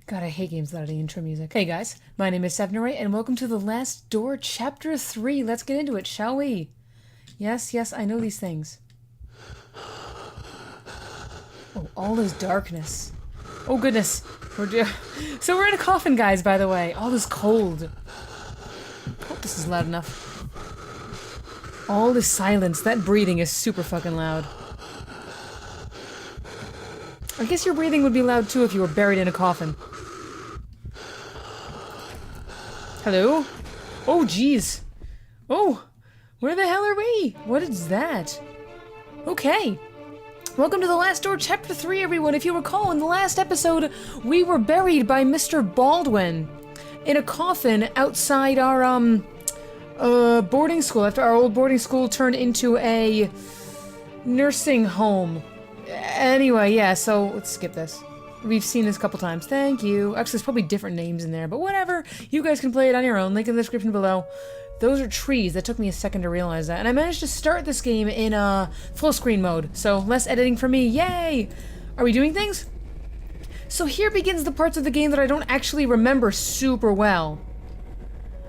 God, I hate games without any intro music. Hey guys, my name is Sevneray, and welcome to The Last Door, Chapter 3. Let's get into it, shall we? Yes, I know these things. Oh, all this darkness. Oh goodness. So we're in a coffin, guys, by the way. All this cold. Hope this is loud enough. All this silence. That breathing is super fucking loud. I guess your breathing would be loud too if you were buried in a coffin. Hello? Oh, jeez. Oh, where the hell are we? What is that? Okay. Welcome to The Last Door, Chapter 3, everyone. If you recall, in the last episode, we were buried by Mr. Baldwin in a coffin outside our, boarding school, after our old boarding school turned into a nursing home. Anyway, yeah, so let's skip this. We've seen this a couple times. Thank you. Actually, there's probably different names in there, but whatever. You guys can play it on your own. Link in the description below. Those are trees. That took me a second to realize that. And I managed to start this game in full screen mode, so less editing for me. Yay! Are we doing things? So here begins the parts of the game that I don't actually remember super well.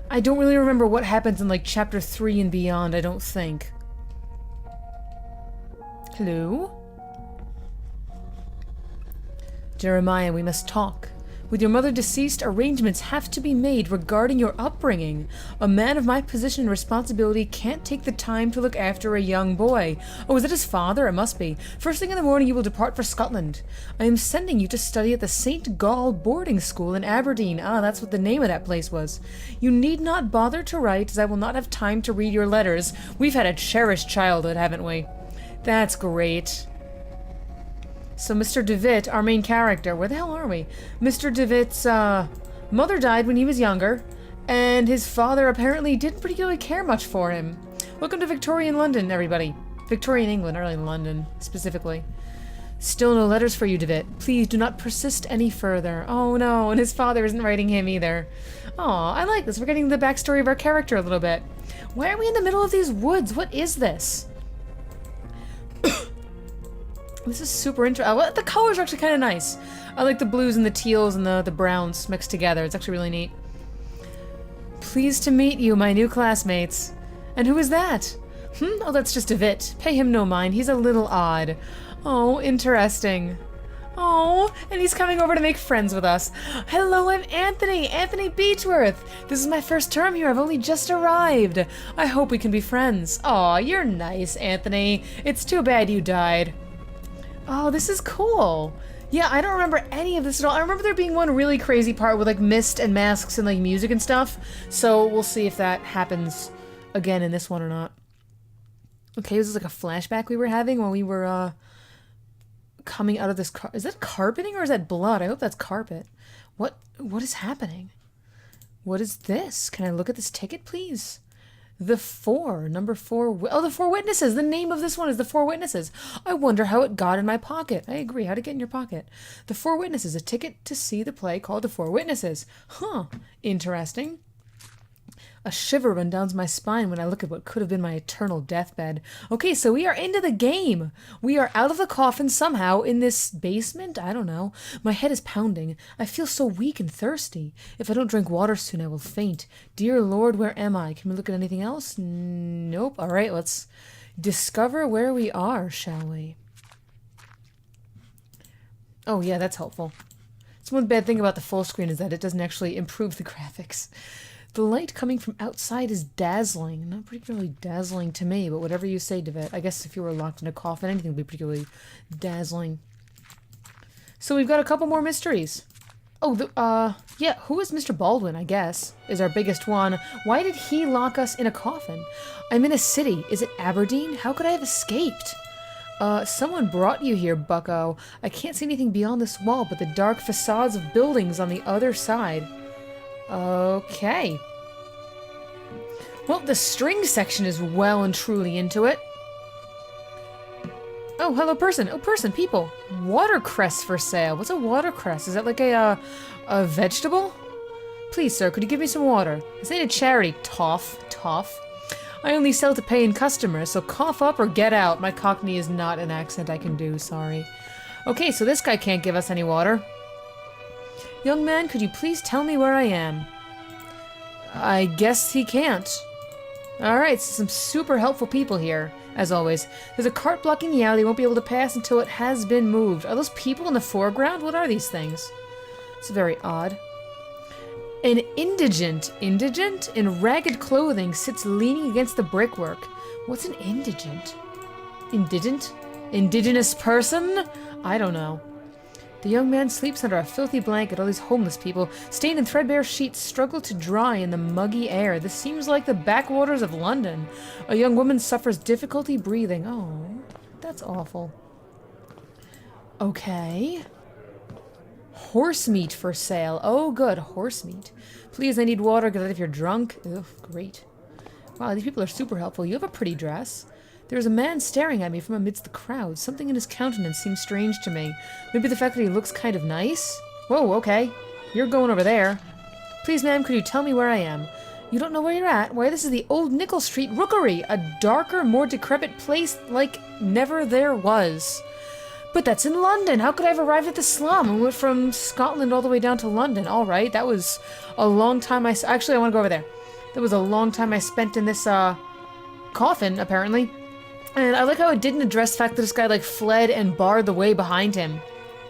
I don't really remember what happens in, like, Chapter 3 and beyond, I don't think. Hello? Jeremiah, we must talk. With your mother deceased, arrangements have to be made regarding your upbringing. A man of my position and responsibility can't take the time to look after a young boy. Oh, is it his father? It must be. First thing in the morning you will depart for Scotland. I am sending you to study at the St. Gall boarding school in Aberdeen. Ah, that's what the name of that place was. You need not bother to write, as I will not have time to read your letters. We've had a cherished childhood, haven't we? That's great. So Mr. DeVitt, our main character, where the hell are we? Mr. DeVitt's mother died when he was younger, and his father apparently didn't particularly care much for him. Welcome to Victorian London, everybody. Victorian England, early London, specifically. Still no letters for you, DeVitt. Please do not persist any further. Oh no, and his father isn't writing him either. Aw, I like this. We're getting the backstory of our character a little bit. Why are we in the middle of these woods? What is this? This is super interesting. The colors are actually kind of nice. I like the blues and the teals and the browns mixed together. It's actually really neat. Pleased to meet you, my new classmates. And who is that? Oh, that's just DeVitt. Pay him no mind. He's a little odd. Oh, interesting. Oh, and he's coming over to make friends with us. Hello, I'm Anthony. Anthony Beechworth. This is my first term here. I've only just arrived. I hope we can be friends. Aw, you're nice, Anthony. It's too bad you died. Oh, this is cool. Yeah, I don't remember any of this at all. I remember there being one really crazy part with, like, mist and masks and, like, music and stuff. So we'll see if that happens again in this one or not. Okay, this is like a flashback we were having when we were, coming out of this car. Is that carpeting or is that blood? I hope that's carpet. What is happening? What is this? Can I look at this ticket, please? Number 4. Oh, the 4 Witnesses. The name of this one is The 4 Witnesses. I wonder how it got in my pocket. I agree. How'd it get in your pocket? The 4 Witnesses. A ticket to see the play called The 4 Witnesses. Huh. Interesting. A shiver runs down my spine when I look at what could have been my eternal deathbed. Okay, so we are into the game. We are out of the coffin somehow in this basement? I don't know. My head is pounding. I feel so weak and thirsty. If I don't drink water soon, I will faint. Dear Lord, where am I? Can we look at anything else? Nope. All right, let's discover where we are, shall we? Oh, yeah, that's helpful. It's one bad thing about the full screen is that it doesn't actually improve the graphics. The light coming from outside is dazzling. Not particularly dazzling to me, but whatever you say, DeVitt. I guess if you were locked in a coffin, anything would be particularly dazzling. So we've got a couple more mysteries. Oh, yeah, who is Mr. Baldwin, I guess, is our biggest one. Why did he lock us in a coffin? I'm in a city. Is it Aberdeen? How could I have escaped? Someone brought you here, bucko. I can't see anything beyond this wall but the dark facades of buildings on the other side. Okay. Well, the string section is well and truly into it. Oh, hello, person. Oh, person, people. Watercress for sale. What's a watercress? Is that like a vegetable? Please, sir, could you give me some water? This ain't a charity, toff. I only sell to paying customers, so cough up or get out. My Cockney is not an accent I can do, sorry. Okay, so this guy can't give us any water. Young man, could you please tell me where I am? I guess he can't. Alright, some super helpful people here, as always. There's a cart blocking the alley, won't be able to pass until it has been moved. Are those people in the foreground? What are these things? It's very odd. An indigent in ragged clothing sits leaning against the brickwork. What's an indigent? Indigent? Indigenous person? I don't know. The young man sleeps under a filthy blanket. All these homeless people, stained in threadbare sheets, struggle to dry in the muggy air. This seems like the backwaters of London. A young woman suffers difficulty breathing. Oh, that's awful. Okay. Horse meat for sale. Oh, good. Horse meat. Please, I need water. Get out if you're drunk. Ugh, great. Wow, these people are super helpful. You have a pretty dress. There's a man staring at me from amidst the crowd. Something in his countenance seems strange to me. Maybe the fact that he looks kind of nice? Whoa, okay. You're going over there. Please, ma'am, could you tell me where I am? You don't know where you're at? Why, this is the Old Nickel Street Rookery, a darker, more decrepit place like never there was. But that's in London. How could I have arrived at the slum? I went from Scotland all the way down to London. All right, that was a long time actually, I want to go over there. That was a long time I spent in this, coffin, apparently. And I like how it didn't address the fact that this guy, like, fled and barred the way behind him.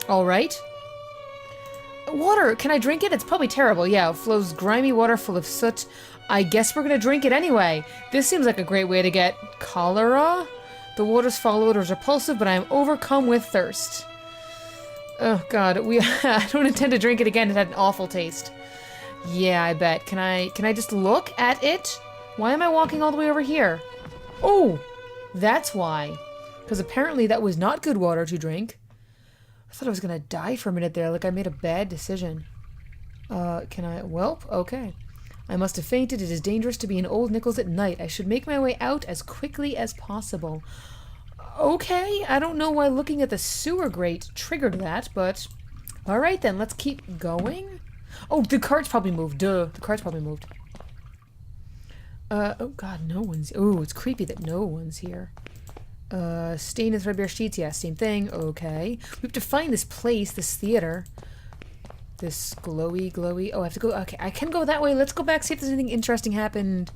Alright. Water! Can I drink it? It's probably terrible. Yeah, it flows grimy water full of soot. I guess we're gonna drink it anyway. This seems like a great way to get cholera. The water's foul odor is repulsive, but I am overcome with thirst. Oh, God. I don't intend to drink it again. It had an awful taste. Yeah, I bet. Can I just look at it? Why am I walking all the way over here? Oh! That's why. Because apparently that was not good water to drink. I thought I was gonna die for a minute there, like I made a bad decision. Can I... Welp? Okay. I must have fainted. It is dangerous to be in Old Nichols at night. I should make my way out as quickly as possible. Okay, I don't know why looking at the sewer grate triggered that, but... Alright then, let's keep going. Oh, the cart's probably moved. Duh, the cart's probably moved. Oh god, no one's... Oh, it's creepy that no one's here. Stained in threadbare sheets, yeah, same thing. Okay. We have to find this place, this theater. This glowy... Oh, I have to go... Okay, I can go that way. Let's go back, see if there's anything interesting happened.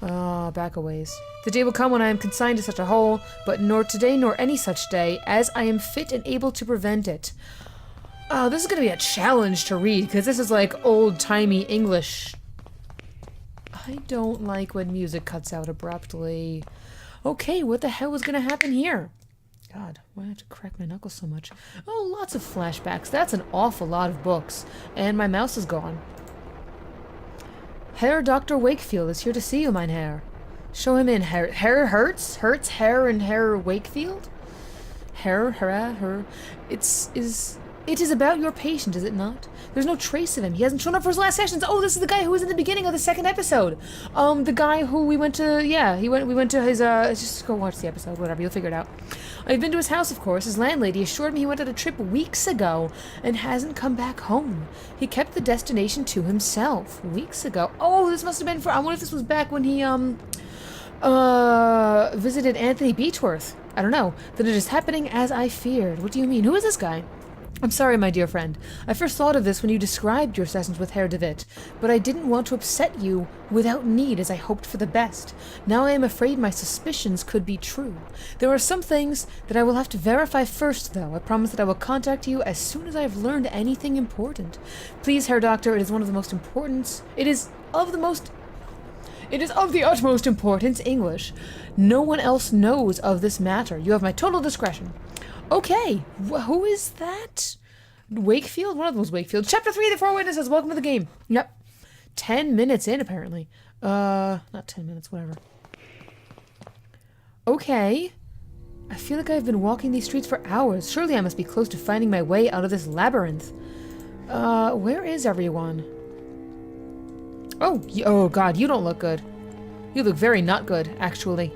Back a ways. The day will come when I am consigned to such a hole, but nor today nor any such day, as I am fit and able to prevent it. Oh, this is gonna be a challenge to read, because this is like old-timey English. I don't like when music cuts out abruptly. Okay, what the hell was gonna happen here? God, why do I have to crack my knuckles so much? Oh, lots of flashbacks. That's an awful lot of books. And my mouse is gone. Herr Dr. Wakefield is here to see you, mein Herr. Show him in, Herr Hertz? Hertz, Herr, and Herr Wakefield? Herr. It is about your patient, is it not? There's no trace of him. He hasn't shown up for his last sessions. Oh, this is the guy who was in the beginning of the second episode. The guy who we went to, yeah, we went to his, just go watch the episode, whatever, you'll figure it out. I've been to his house, of course. His landlady assured me he went on a trip weeks ago and hasn't come back home. He kept the destination to himself. Weeks ago. Oh, this must have been for, I wonder if this was back when he, visited Anthony Beechworth. I don't know. Then it is happening as I feared. What do you mean? Who is this guy? I'm sorry, my dear friend. I first thought of this when you described your sessions with Herr de Witt, but I didn't want to upset you without need, as I hoped for the best. Now I am afraid my suspicions could be true. There are some things that I will have to verify first, though. I promise that I will contact you as soon as I have learned anything important. Please, Herr Doctor, it is of the utmost importance, English. No one else knows of this matter. You have my total discretion. Okay, who is that? Wakefield? One of them was Wakefield. Chapter 3, The Four Witnesses. Welcome to the game. Yep. 10 minutes in, apparently. Not 10 minutes, whatever. Okay. I feel like I've been walking these streets for hours. Surely I must be close to finding my way out of this labyrinth. Where is everyone? Oh god, you don't look good. You look very not good, actually.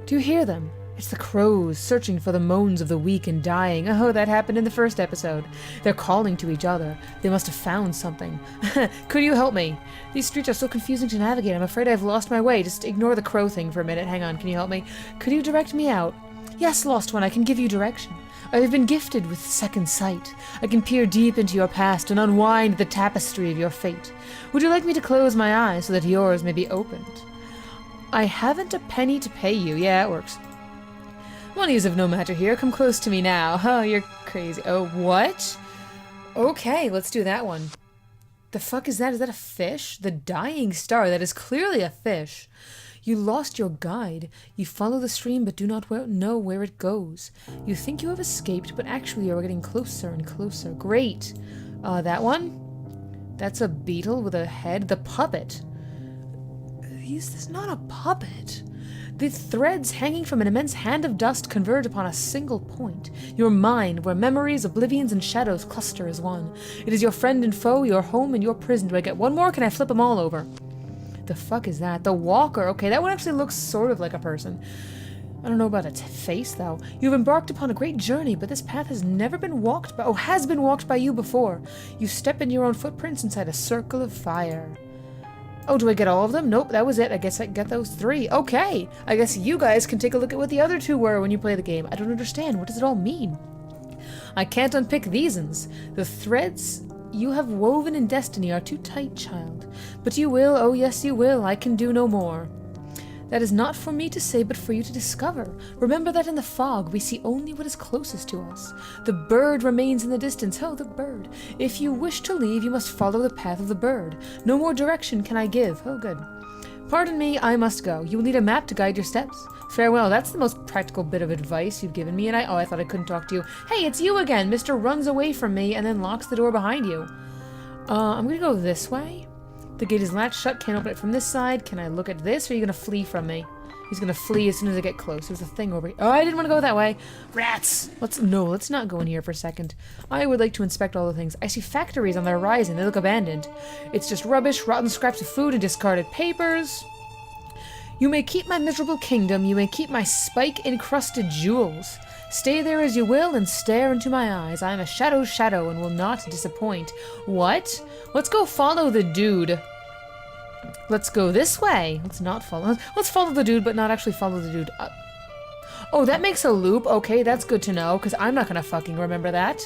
Do you hear them? It's the crows searching for the moans of the weak and dying. Oh, that happened in the first episode. They're calling to each other. They must have found something. Could you help me? These streets are so confusing to navigate. I'm afraid I've lost my way. Just ignore the crow thing for a minute. Hang on, can you help me? Could you direct me out? Yes, Lost One, I can give you direction. I have been gifted with second sight. I can peer deep into your past and unwind the tapestry of your fate. Would you like me to close my eyes so that yours may be opened? I haven't a penny to pay you. Yeah, it works. Money is of no matter here. Come close to me now. Oh, you're crazy. Oh, what? Okay, let's do that one. The fuck is that? Is that a fish? The dying star. That is clearly a fish. You lost your guide. You follow the stream but do not know where it goes. You think you have escaped, but actually you are getting closer and closer. Great. That one? That's a beetle with a head. The puppet. This is not a puppet. The threads hanging from an immense hand of dust converge upon a single point. Your mind, where memories, oblivions, and shadows cluster as one. It is your friend and foe, your home and your prison. Do I get one more? Can I flip them all over? The fuck is that? The walker. Okay, that one actually looks sort of like a person. I don't know about its face, though. You have embarked upon a great journey, but this path has never been walked by— has been walked by you before. You step in your own footprints inside a circle of fire. Oh, do I get all of them? Nope, that was it. I guess I get those 3. Okay, I guess you guys can take a look at what the other 2 were when you play the game. I don't understand. What does it all mean? I can't unpick these. The threads you have woven in destiny are too tight, child. But you will, oh yes you will. I can do no more. That is not for me to say, but for you to discover. Remember that in the fog we see only what is closest to us. The bird remains in the distance. Oh, the bird. If you wish to leave, you must follow the path of the bird. No more direction can I give. Oh, good. Pardon me, I must go. You will need a map to guide your steps. Farewell. That's the most practical bit of advice you've given me, and I thought I couldn't talk to you. Hey, it's you again. Mr. runs away from me and then locks the door behind you. I'm gonna go this way. The gate is latched shut. Can't open it from this side. Can I look at this, or are you gonna flee from me? He's gonna flee as soon as I get close. There's a thing over here. Oh, I didn't want to go that way. Rats! Let's not go in here for a second. I would like to inspect all the things. I see factories on the horizon. They look abandoned. It's just rubbish, rotten scraps of food, and discarded papers. You may keep my miserable kingdom. You may keep my spike-encrusted jewels. Stay there as you will and stare into my eyes. I am a shadow's shadow and will not disappoint. What? Let's go follow the dude. Let's go this way. Let's not follow. Let's follow the dude, but not actually follow the dude. Oh, that makes a loop. Okay, that's good to know, because I'm not gonna fucking remember that.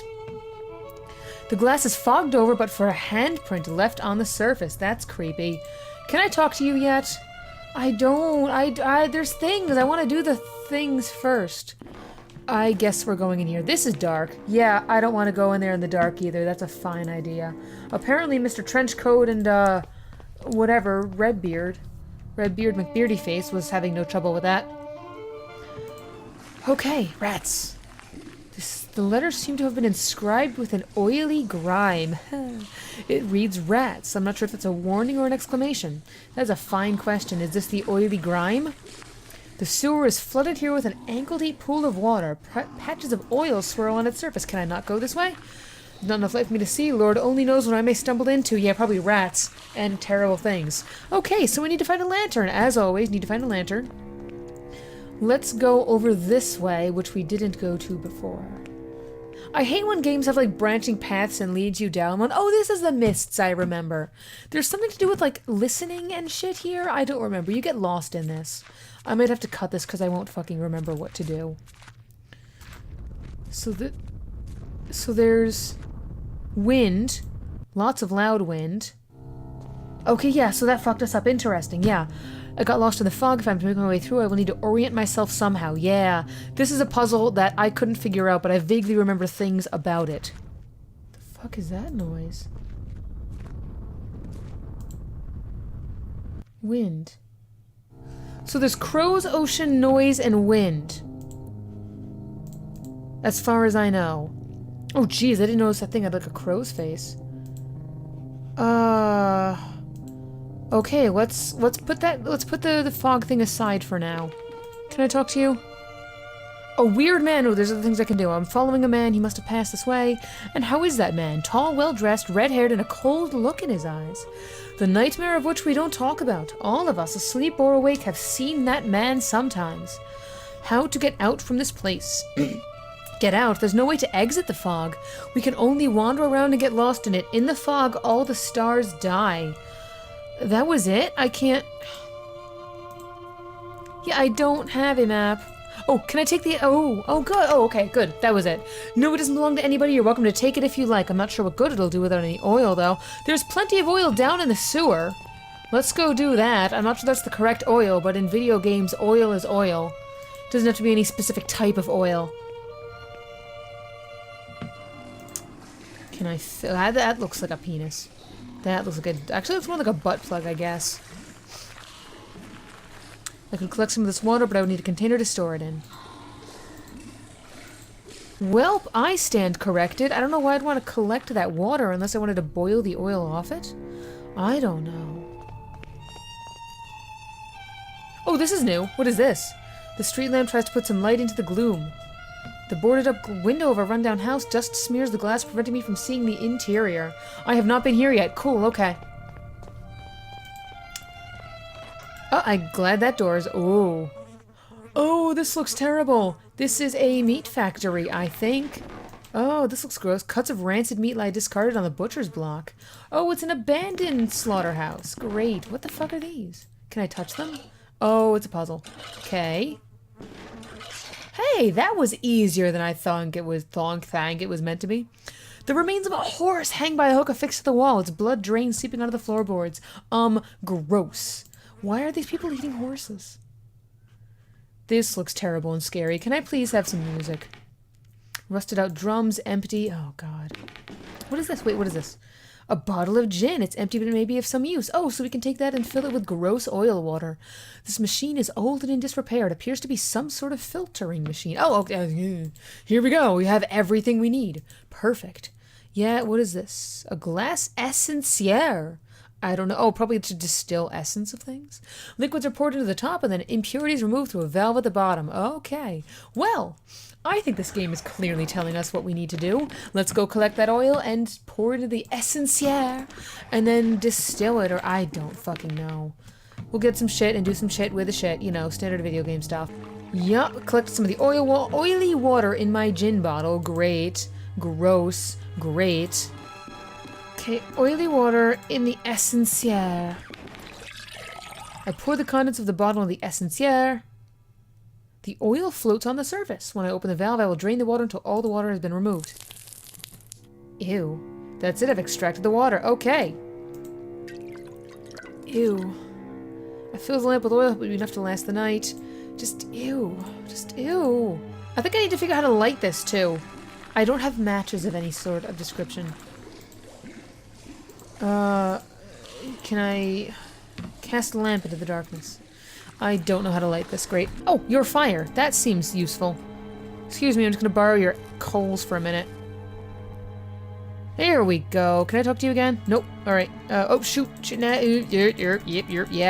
The glass is fogged over, but for a handprint left on the surface. That's creepy. Can I talk to you yet? I don't. There's things. I want to do the things first. I guess we're going in here. This is dark. Yeah, I don't want to go in there in the dark either. That's a fine idea. Apparently Mr. Trenchcoat and, whatever, Redbeard McBeardyface was having no trouble with that. Okay, rats. The letters seem to have been inscribed with an oily grime. It reads rats. I'm not sure if that's a warning or an exclamation. That's a fine question. Is this the oily grime? The sewer is flooded here with an ankle-deep pool of water. Patches of oil swirl on its surface. Can I not go this way? Not enough light for me to see. Lord only knows what I may stumble into. Yeah, probably rats and terrible things. Okay, so we need to find a lantern. As always, need to find a lantern. Let's go over this way, which we didn't go to before. I hate when games have, like, branching paths and leads you down one. Oh, this is the mists, I remember. There's something to do with, like, listening and shit here. I don't remember. You get lost in this. I might have to cut this because I won't fucking remember what to do. So there's wind. Lots of loud wind. Okay, yeah, so that fucked us up. Interesting, yeah. I got lost in the fog. If I'm to make my way through, I will need to orient myself somehow. Yeah, this is a puzzle that I couldn't figure out, but I vaguely remember things about it. The fuck is that noise? Wind. So there's crows, ocean, noise, and wind. As far as I know. Oh, jeez, I didn't notice that thing had, like, a crow's face. Okay, let's put the fog thing aside for now. Can I talk to you? A weird man. Oh, there's other things I can do. I'm following a man. He must have passed this way. And how is that man? Tall, well-dressed, red-haired, and a cold look in his eyes. The nightmare of which we don't talk about. All of us, asleep or awake, have seen that man sometimes. How to get out from this place? Get out? There's no way to exit the fog. We can only wander around and get lost in it. In the fog, all the stars die. That was it? I can't... Yeah, I don't have a map. Oh, can I take the... Oh, good. Oh, okay, good. That was it. No, it doesn't belong to anybody. You're welcome to take it if you like. I'm not sure what good it'll do without any oil, though. There's plenty of oil down in the sewer. Let's go do that. I'm not sure that's the correct oil, but in video games, oil is oil. Doesn't have to be any specific type of oil. Can I fill... That looks like a penis. That looks like a... Actually, it's more like a butt plug, I guess. I could collect some of this water, but I would need a container to store it in. Welp, I stand corrected. I don't know why I'd want to collect that water unless I wanted to boil the oil off it. I don't know. Oh, this is new. What is this? The street lamp tries to put some light into the gloom. The boarded up window of a rundown house just smears the glass, preventing me from seeing the interior. I have not been here yet. Cool, okay. Oh, I'm glad that door is... Oh. Oh, this looks terrible. This is a meat factory, I think. Oh, this looks gross. Cuts of rancid meat lie discarded on the butcher's block. Oh, it's an abandoned slaughterhouse. Great. What the fuck are these? Can I touch them? Oh, it's a puzzle. Okay. Hey, that was easier than I thought it was meant to be. The remains of a horse hang by a hook affixed to the wall. Its blood drains seeping out of the floorboards. Gross. Why are these people eating horses? This looks terrible and scary. Can I please have some music? Rusted out drums, empty. Oh, God. What is this? Wait, what is this? A bottle of gin. It's empty, but it may be of some use. Oh, so we can take that and fill it with gross oil water. This machine is old and in disrepair. It appears to be some sort of filtering machine. Oh, okay. Here we go. We have everything we need. Perfect. Yeah, what is this? A glass essensier. I don't know. Oh, probably to distill essence of things. Liquids are poured into the top and then impurities removed through a valve at the bottom. Okay. Well, I think this game is clearly telling us what we need to do. Let's go collect that oil and pour it into the essensier and then distill it, or I don't fucking know. We'll get some shit and do some shit with the shit, you know, standard video game stuff. Yup, collected some of the oily water in my gin bottle. Great. Gross. Great. Okay, oily water in the essensier. I pour the contents of the bottle in the essensier. The oil floats on the surface. When I open the valve, I will drain the water until all the water has been removed. Ew. That's it, I've extracted the water. Okay. Ew. I fill the lamp with oil, but it would be enough to last the night. Just ew. Just ew. I think I need to figure out how to light this, too. I don't have matches of any sort of description. Can I cast a lamp into the darkness? I don't know how to light this. Great. Oh, your fire. That seems useful. Excuse me, I'm just gonna borrow your coals for a minute. There we go. Can I talk to you again? Nope. Alright. Oh, shoot. Yep.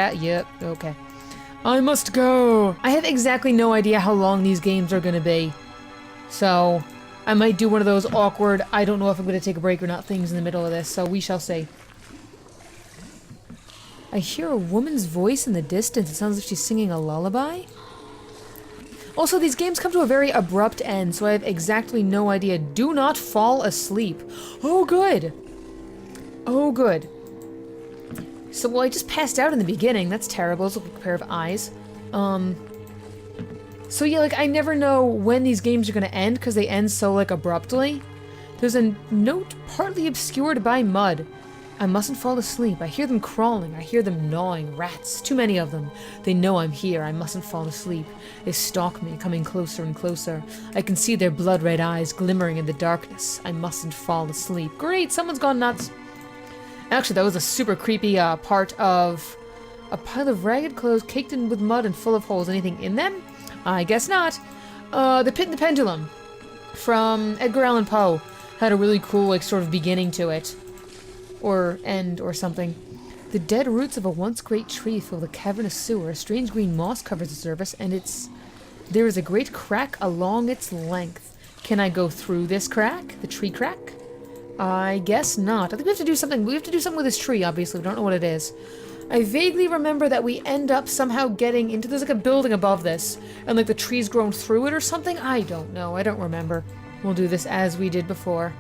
Okay. I must go. I have exactly no idea how long these games are gonna be. So, I might do one of those awkward, I don't know if I'm gonna take a break or not things in the middle of this, so we shall see. I hear a woman's voice in the distance. It sounds like she's singing a lullaby. Also, these games come to a very abrupt end, so I have exactly no idea. Do not fall asleep. Oh, good. Oh, good. So, well, I just passed out in the beginning. That's terrible. It's like a pair of eyes. So, yeah, like, I never know when these games are gonna end, because they end so, like, abruptly. There's a note partly obscured by mud. I mustn't fall asleep. I hear them crawling. I hear them gnawing. Rats. Too many of them. They know I'm here. I mustn't fall asleep. They stalk me, coming closer and closer. I can see their blood-red eyes glimmering in the darkness. I mustn't fall asleep. Great! Someone's gone nuts. Actually, that was a super creepy part of a pile of ragged clothes caked in with mud and full of holes. Anything in them? I guess not. The Pit and the Pendulum from Edgar Allan Poe had a really cool, like, sort of beginning to it. Or end, or something. The dead roots of a once great tree fill the cavernous sewer. A strange green moss covers the surface, and there is a great crack along its length. Can I go through this crack? The tree crack? I guess not. I think we have to do something. We have to do something with this tree, obviously. We don't know what it is. I vaguely remember that we end up somehow getting into... There's like a building above this, and like the tree's grown through it or something? I don't know. I don't remember. We'll do this as we did before.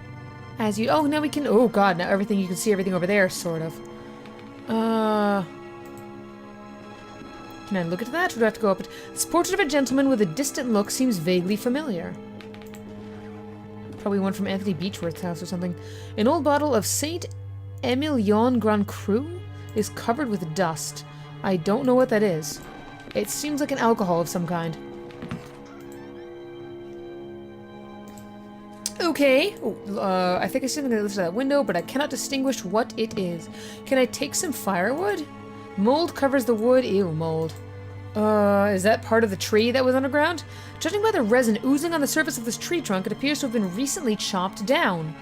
Oh, now we can... Oh, God, now everything... You can see everything over there, sort of. Can I look at that, or do I have to go up it? This portrait of a gentleman with a distant look seems vaguely familiar. Probably one from Anthony Beechworth's house or something. An old bottle of Saint Emilion Grand Cru is covered with dust. I don't know what that is. It seems like an alcohol of some kind. Okay. I think I see something that lifts out that window, but I cannot distinguish what it is. Can I take some firewood? Mold covers the wood. Ew, mold. Is that part of the tree that was underground? Judging by the resin oozing on the surface of this tree trunk, it appears to have been recently chopped down.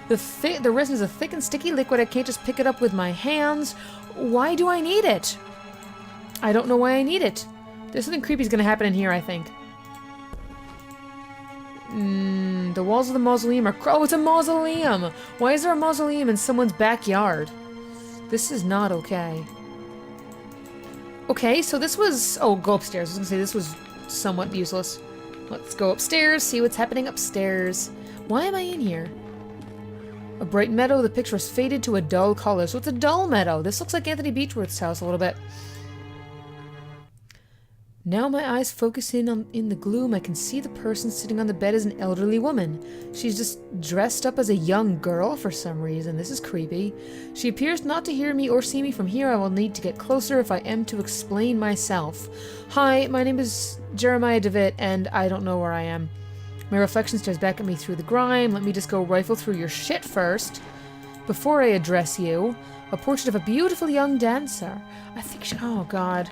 The resin is a thick and sticky liquid. I can't just pick it up with my hands. Why do I need it? I don't know why I need it. There's something creepy gonna happen in here, I think. The walls of the mausoleum are... Oh, it's a mausoleum! Why is there a mausoleum in someone's backyard? This is not okay. Okay, so this was... Oh, go upstairs. I was gonna say this was somewhat useless. Let's go upstairs, see what's happening upstairs. Why am I in here? A bright meadow. The picture is faded to a dull color. So it's a dull meadow. This looks like Anthony Beechworth's house a little bit. Now my eyes focus in the gloom. I can see the person sitting on the bed as an elderly woman. She's just dressed up as a young girl for some reason. This is creepy. She appears not to hear me or see me from here. I will need to get closer if I am to explain myself. Hi, my name is Jeremiah DeWitt, and I don't know where I am. My reflection stares back at me through the grime. Let me just go rifle through your shit first. Before I address you, a portrait of a beautiful young dancer. I think she... Oh, God.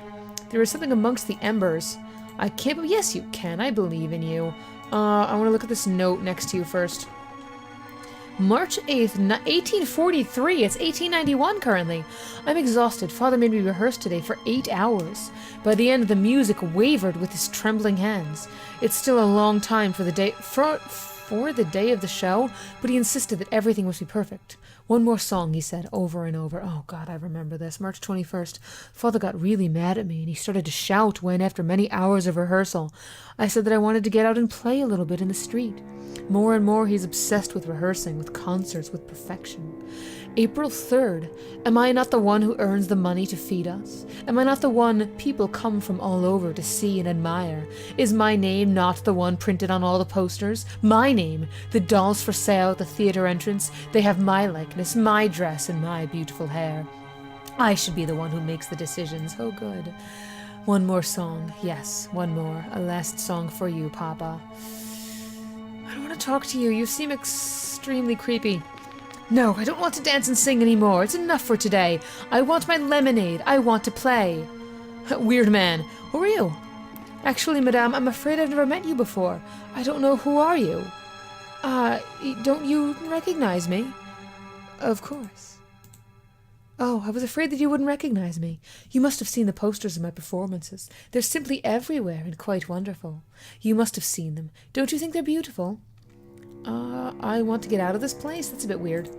There is something amongst the embers. I can't... Yes, you can. I believe in you. I want to look at this note next to you first. March 8th, 1843. It's 1891 currently. I'm exhausted. Father made me rehearse today for 8 hours. By the end, the music wavered with his trembling hands. It's still a long time for the day... For the day of the show, but he insisted that everything must be perfect. One more song, he said, over and over. Oh, God, I remember this. March 21st. Father got really mad at me, and he started to shout when, after many hours of rehearsal, I said that I wanted to get out and play a little bit in the street. More and more, he's obsessed with rehearsing, with concerts, with perfection. April 3rd. Am I not the one who earns the money to feed us? Am I not the one people come from all over to see and admire? Is my name not the one printed on all the posters? My name, the dolls for sale at the theater entrance, they have my likeness, my dress, and my beautiful hair. I should be the one who makes the decisions. Oh, good. One more song. Yes, one more. A last song for you, Papa. I don't want to talk to you. You seem extremely creepy. No, I don't want to dance and sing anymore. It's enough for today. I want my lemonade. I want to play. Weird man. Who are you? Actually, madame, I'm afraid I've never met you before. I don't know. Who are you? Don't you recognize me? Of course. Oh, I was afraid that you wouldn't recognize me. You must have seen the posters of my performances. They're simply everywhere and quite wonderful. You must have seen them. Don't you think they're beautiful? I want to get out of this place. That's a bit weird.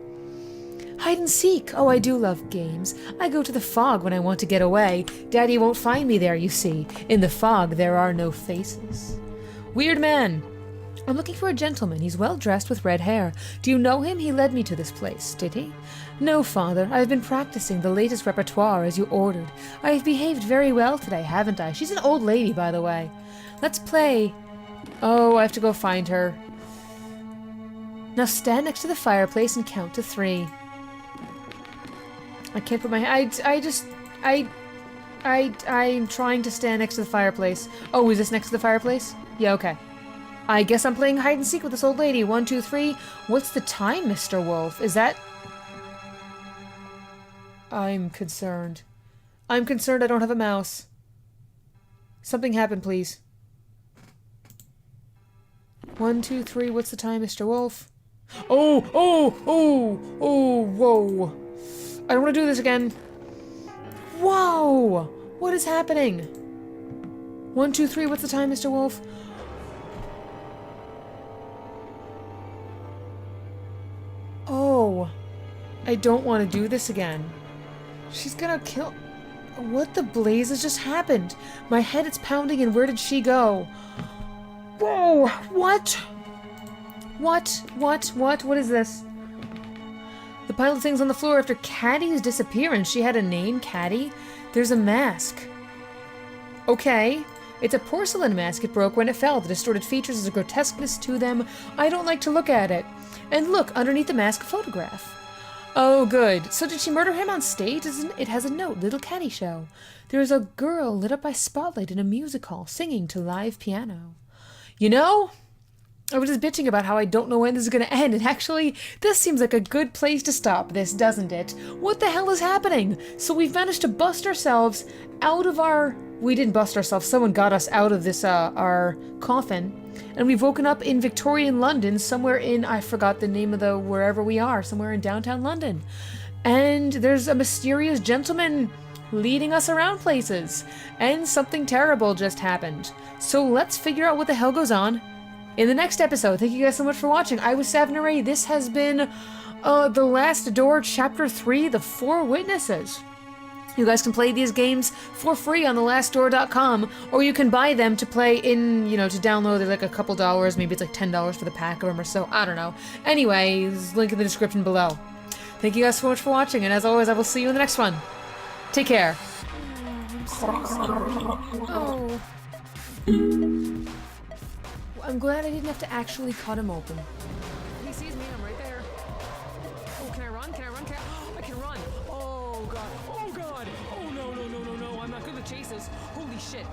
Hide and seek. Oh, I do love games. I go to the fog when I want to get away. Daddy won't find me there, you see. In the fog, there are no faces. Weird man. I'm looking for a gentleman. He's well dressed with red hair. Do you know him? He led me to this place, did he? No, father. I've been practicing the latest repertoire as you ordered. I've behaved very well today, haven't I? She's an old lady, by the way. Let's play. Oh, I have to go find her. Now stand next to the fireplace and count to 3. I can't put my... I'm trying to stand next to the fireplace. Oh, is this next to the fireplace? Yeah, okay. I guess I'm playing hide and seek with this old lady. 1, 2, 3. What's the time, Mr. Wolf? Is that... I'm concerned. I'm concerned I don't have a mouse. Something happened, please. 1, 2, 3. What's the time, Mr. Wolf? Oh, whoa. I don't want to do this again. Whoa! What is happening? 1, 2, 3. What's the time, Mr. Wolf? Oh. I don't want to do this again. She's gonna kill... What the blazes just happened? My head is pounding, and where did she go? Whoa! What? What is this? The pile of things on the floor after Caddy's disappearance. She had a name, Caddy. There's a mask. Okay. It's a porcelain mask. It broke when it fell. The distorted features is a grotesqueness to them. I don't like to look at it. And look, underneath the mask, a photograph. Oh, good. So did she murder him on stage? It has a note, Little Caddy Show. There is a girl lit up by spotlight in a music hall singing to live piano. You know, I was just bitching about how I don't know when this is going to end, and actually, this seems like a good place to stop this, doesn't it? What the hell is happening? So we've managed to bust ourselves out of our... We didn't bust ourselves, someone got us out of this, our coffin. And we've woken up in Victorian London, somewhere in, I forgot the name of the, wherever we are, somewhere in downtown London. And there's a mysterious gentleman leading us around places. And something terrible just happened. So let's figure out what the hell goes on in the next episode. Thank you guys so much for watching. I was Savnaray. This has been The Last Door, Chapter 3, The Four Witnesses. You guys can play these games for free on thelastdoor.com, or you can buy them to play in, you know, to download. They're like a couple dollars, maybe it's like $10 for the pack of them or so. I don't know. Anyway, link in the description below. Thank you guys so much for watching, and as always, I will see you in the next one. Take care. Oh. I'm glad I didn't have to actually cut him open. He sees me, I'm right there. Oh, can I run? Can I run? I can run. Oh, God. Oh, God. Oh, no, no, no, no, no. I'm not good with chases. Holy shit.